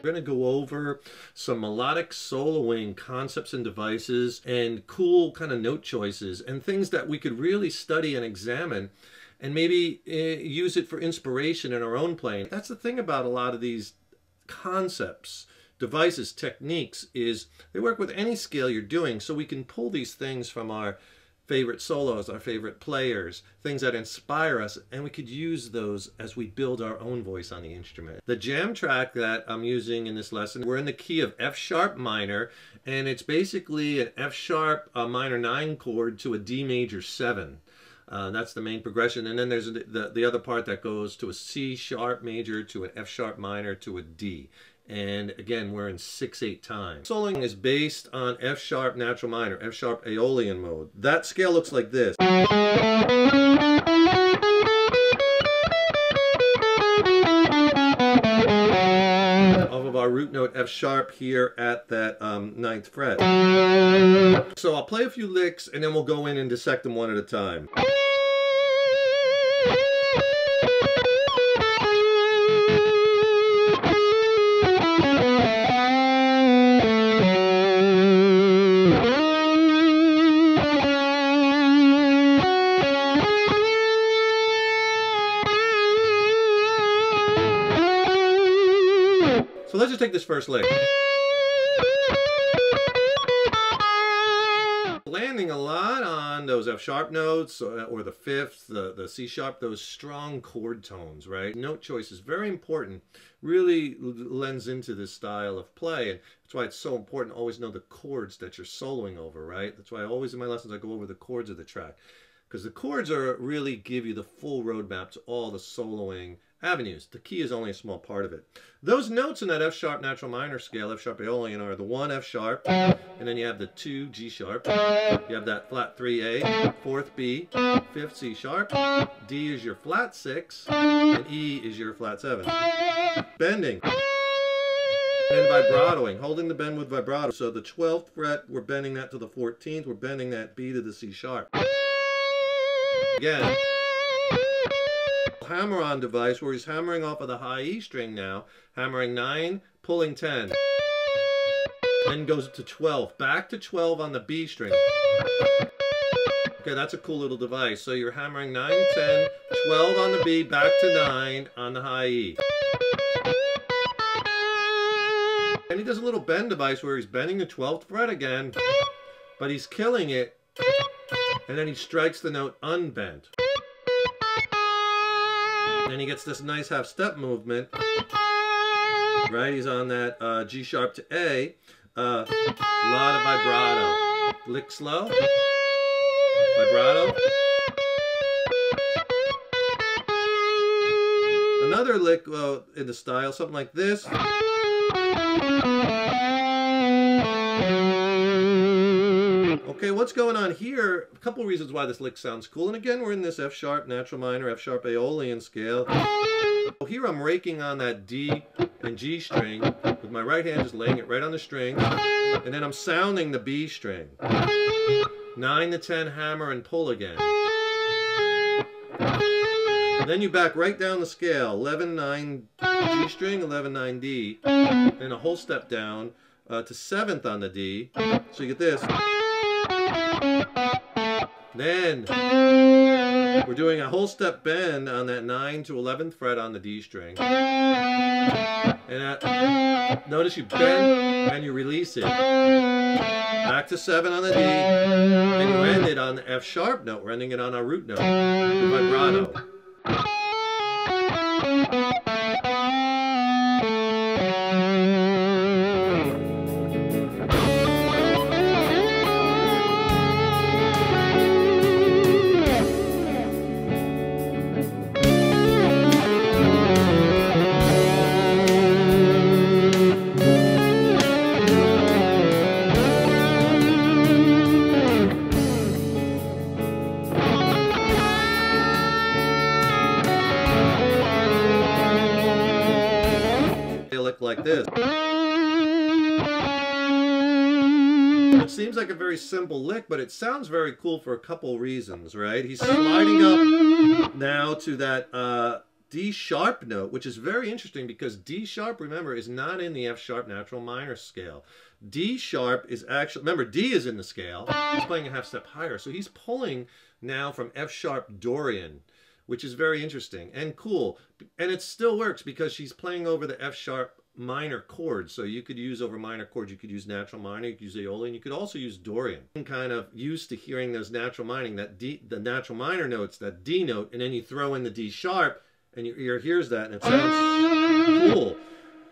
We're going to go over some melodic soloing concepts and devices and cool kind of note choices and things that we could really study and examine and maybe use it for inspiration in our own playing. That's the thing about a lot of these concepts, devices, techniques, is they work with any scale you're doing, so we can pull these things from our favorite solos, our favorite players, things that inspire us, and we could use those as we build our own voice on the instrument. The jam track that I'm using in this lesson, we're in the key of F sharp minor, and it's basically an F sharp minor 9 chord to a D major 7. That's the main progression, and then there's the other part that goes to a C sharp major to an F sharp minor to a D. And again, we're in 6/8 time. Soloing is based on F sharp natural minor, F sharp Aeolian mode. That scale looks like this. Off of our root note F sharp here at that 9th fret. So I'll play a few licks and then we'll go in and dissect them one at a time. So let's just take this first lick. Landing a lot on those F sharp notes or the 5th, the C sharp, those strong chord tones, right? Note choice is very important, really lends into this style of play, and that's why it's so important to always know the chords that you're soloing over, right? That's why always in my lessons I go over the chords of the track, because the chords really give you the full roadmap to all the soloing avenues. The key is only a small part of it. Those notes in that F sharp natural minor scale, F sharp Aeolian, are the 1 F sharp, and then you have the 2 G sharp, you have that flat 3A, 4th B, 5th C sharp, D is your flat 6, and E is your flat 7. Bending and vibratoing, holding the bend with vibrato. So the 12th fret, we're bending that to the 14th, we're bending that B to the C sharp. Again, hammer-on device where he's hammering off of the high E string now, hammering 9, pulling 10, then goes to 12, back to 12 on the B string. Okay, that's a cool little device. So you're hammering 9, 10, 12 on the B, back to 9 on the high E. And he does a little bend device where he's bending the 12th fret again, but he's killing it, and then he strikes the note unbent. And he gets this nice half step movement, right? He's on that G sharp to A, lot of vibrato. Lick slow, vibrato. Another lick in the style, something like this. Okay, what's going on here? A couple reasons why this lick sounds cool. And again, we're in this F sharp natural minor, F sharp Aeolian scale. Here I'm raking on that D and G string with my right hand, just laying it right on the string. And then I'm sounding the B string. 9 to 10 hammer and pull again. And then you back right down the scale. 11, 9 G string, 11, 9 D. And a whole step down to 7th on the D. So you get this. Then we're doing a whole step bend on that 9 to 11th fret on the D string. And notice you bend and you release it. Back to 7 on the D. And you end it on the F sharp note. We're ending it on our root note. The vibrato. Like this. It seems like a very simple lick, but it sounds very cool for a couple reasons, right? He's sliding up now to that D sharp note, which is very interesting because D sharp, remember, is not in the F sharp natural minor scale. D sharp is actually, remember, D is in the scale. He's playing a half step higher. So he's pulling now from F sharp Dorian, which is very interesting and cool. And it still works because she's playing over the F sharp minor chords. So you could use over minor chords, you could use natural minor, you could use Aeolian, you could also use Dorian. I'm kind of used to hearing those natural mining, that D, the natural minor notes, that D note, and then you throw in the D sharp and your ear hears that and it sounds cool.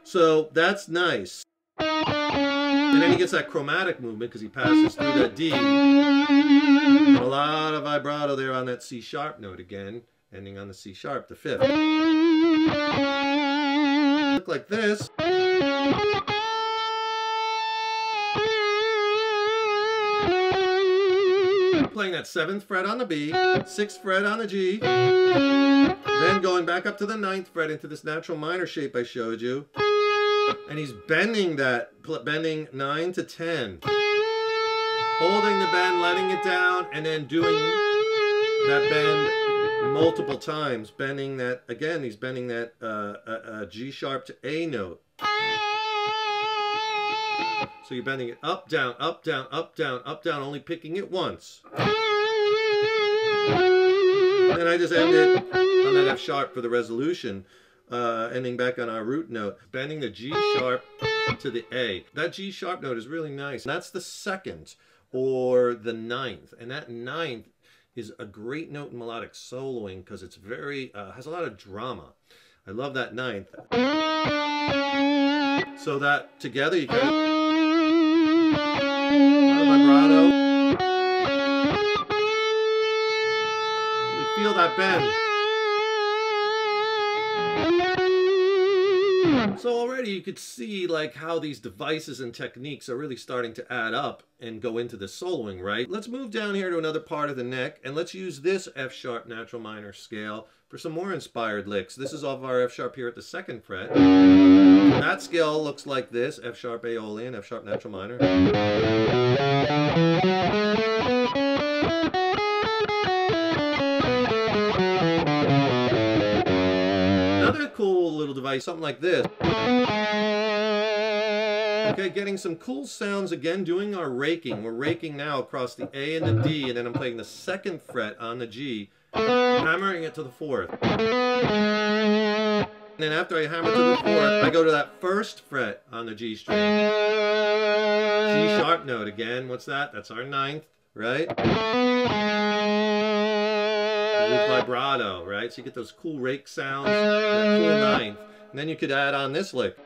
So that's nice. And then he gets that chromatic movement because he passes through that D. And a lot of vibrato there on that C sharp note again, ending on the C sharp, the fifth. Look like this. Playing that 7th fret on the B, 6th fret on the G, then going back up to the 9th fret into this natural minor shape I showed you. And he's bending that, bending 9 to 10. Holding the bend, letting it down, and then doing that bend multiple times. Bending that, again, he's bending that G sharp to A note. So you're bending it up, down, up, down, up, down, up, down, only picking it once. And I just ended on that F sharp for the resolution, ending back on our root note, bending the G sharp to the A. That G sharp note is really nice. That's the 2nd or the 9th. And that 9th is a great note in melodic soloing because it's very, has a lot of drama. I love that 9th. So that together you kind of vibrato. You feel that bend. So already you could see like how these devices and techniques are really starting to add up and go into the soloing, right? Let's move down here to another part of the neck and let's use this F sharp natural minor scale for some more inspired licks. This is off our F sharp here at the 2nd fret. That scale looks like this: F sharp Aeolian, F sharp natural minor. Another cool little device, something like this. Okay, getting some cool sounds again, doing our raking. We're raking now across the A and the D, and then I'm playing the 2nd fret on the G, hammering it to the 4th. And then after I hammer to the 4th, I go to that 1st fret on the G string. G sharp note again. What's that? That's our 9th, right? With vibrato, right? So you get those cool rake sounds, that cool 9th. And then you could add on this lick.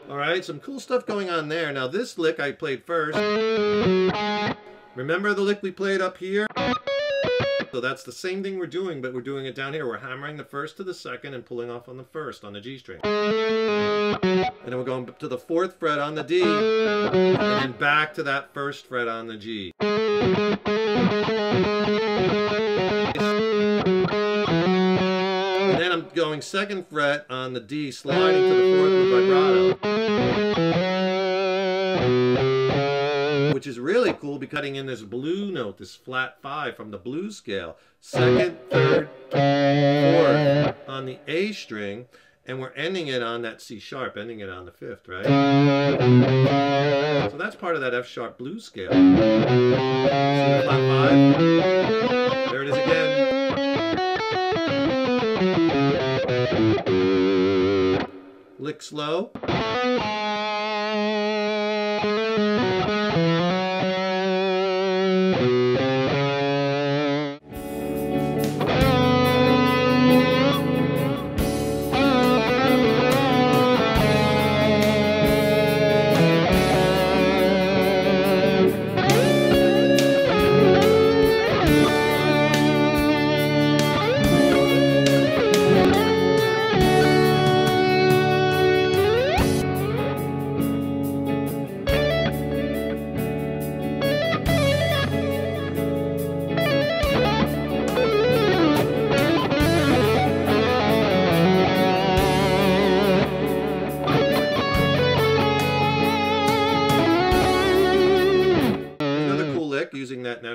Alright, some cool stuff going on there. Now this lick I played first. Remember the lick we played up here? So that's the same thing we're doing, but we're doing it down here. We're hammering the 1st to the 2nd and pulling off on the 1st on the G string. And then we're going to the 4th fret on the D, and then back to that 1st fret on the G. And then I'm going 2nd fret on the D, sliding to the 4th with vibrato. Which is really cool because cutting in this blue note, this flat 5 from the blues scale. 2nd, 3rd, 4th on the A string, and we're ending it on that C sharp, ending it on the 5th, right? So that's part of that F sharp blues scale. See the flat 5? There it is again. Lick slow.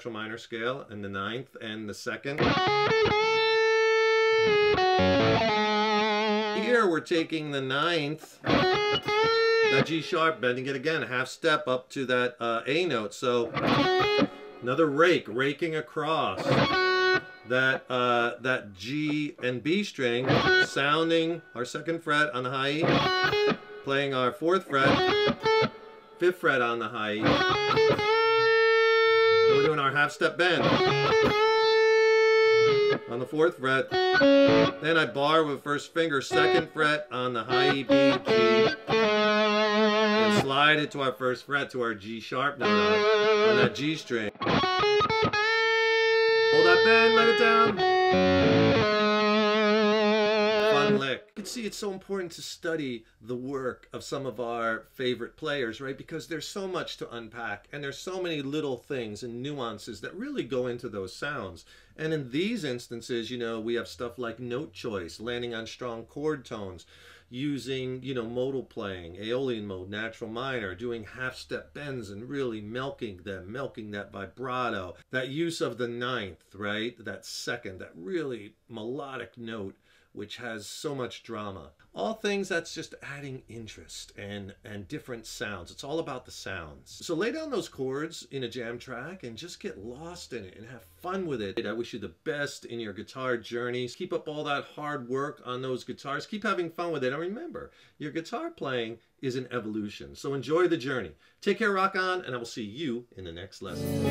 natural minor scale, and the 9th and the 2nd. Here we're taking the 9th, that G sharp, bending it again, half step up to that A note. So another raking across that G and B string, sounding our 2nd fret on the high E, playing our 4th fret, 5th fret on the high E. And we're doing our half step bend on the 4th fret. Then I bar with 1st finger, 2nd fret on the high E, B, G, and slide it to our 1st fret to our G sharp note on that G string. Hold that bend, let it down. Fun lick. You can see it's so important to study the work of some of our favorite players, right? Because there's so much to unpack, and there's so many little things and nuances that really go into those sounds. And in these instances, you know, we have stuff like note choice, landing on strong chord tones, using, you know, modal playing, Aeolian mode, natural minor, doing half-step bends and really milking that vibrato, that use of the 9th, right, that 2nd, that really melodic note, which has so much drama. All things that's just adding interest and different sounds. It's all about the sounds. So lay down those chords in a jam track and just get lost in it and have fun with it. I wish you the best in your guitar journeys. Keep up all that hard work on those guitars. Keep having fun with it. And remember, your guitar playing is an evolution. So enjoy the journey. Take care, rock on, and I will see you in the next lesson.